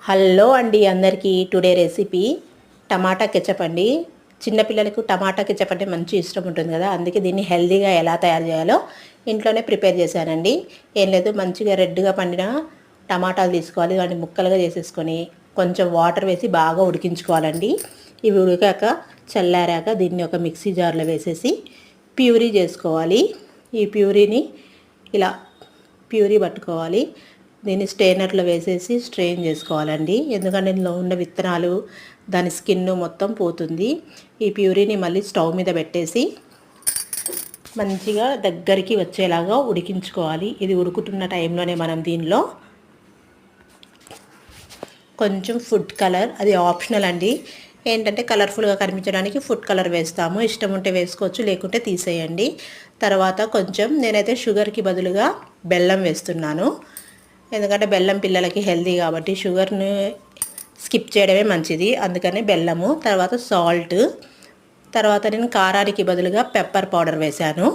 Hello అండి అందరికీ today recipe టమాటా ketchup అండి. చిన్నపిల్లలకు టమాటా కెచప్ అంటే మంచి ఇష్టం ఉంటుంది కదా, అందుకే దీన్ని హెల్తీగా ఎలా తయారు చేయాలో ఇంట్లోనే ప్రిపేర్ చేశానండి. ఏం లేదు, మంచిగా రెడ్గా పండిన టమాటాలు తీసుకోవాలి, వాటిని ముక్కలుగా చేసేసుకొని కొంచెం వాటర్ వేసి బాగా ఉడికించుకోవాలండి. ఇవి ఉడికాక చల్లారాక దీన్ని ఒక మిక్సీ జార్లో వేసేసి ప్యూరీ చేసుకోవాలి. ఈ ప్యూరీని ఇలా ప్యూరీ పట్టుకోవాలి. దీన్ని స్ట్రెయినర్లో వేసేసి స్ట్రెయిన్ చేసుకోవాలండి, ఎందుకంటే ఇందులో ఉన్న విత్తనాలు దాని స్కిన్ మొత్తం పోతుంది. ఈ ప్యూరీని మళ్ళీ స్టవ్ మీద పెట్టేసి మంచిగా దగ్గరికి వచ్చేలాగా ఉడికించుకోవాలి. ఇది ఉడుకుతున్న టైంలోనే మనం దీనిలో కొంచెం ఫుడ్ కలర్, అది ఆప్షనల్ అండి, ఏంటంటే కలర్ఫుల్గా కనిపించడానికి ఫుడ్ కలర్ వేస్తాము. ఇష్టం ఉంటే వేసుకోవచ్చు, లేకుంటే తీసేయండి. తర్వాత కొంచెం నేనైతే షుగర్కి బదులుగా బెల్లం వేస్తున్నాను, ఎందుకంటే బెల్లం పిల్లలకి హెల్తీ కాబట్టి షుగర్ని స్కిప్ చేయడమే మంచిది, అందుకని బెల్లము. తర్వాత సాల్ట్, తర్వాత నేను కారానికి బదులుగా పెప్పర్ పౌడర్ వేశాను,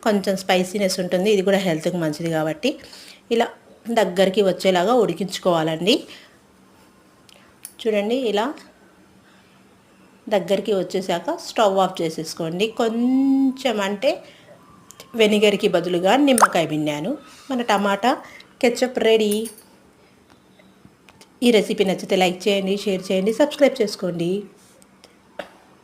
కొంచెం స్పైసీనెస్ ఉంటుంది, ఇది కూడా హెల్త్కి మంచిది కాబట్టి. ఇలా దగ్గరికి వచ్చేలాగా ఉడికించుకోవాలండి. చూడండి, ఇలా దగ్గరికి వచ్చేసాక స్టవ్ ఆఫ్ చేసేసుకోండి. కొంచెం అంటే వెనిగర్కి బదులుగా నిమ్మకాయ పిండాను. మన టమాటా కెచప్ రెడీ. ఈ రెసిపీ నచ్చితే లైక్ చేయండి, షేర్ చేయండి, సబ్స్క్రైబ్ చేసుకోండి.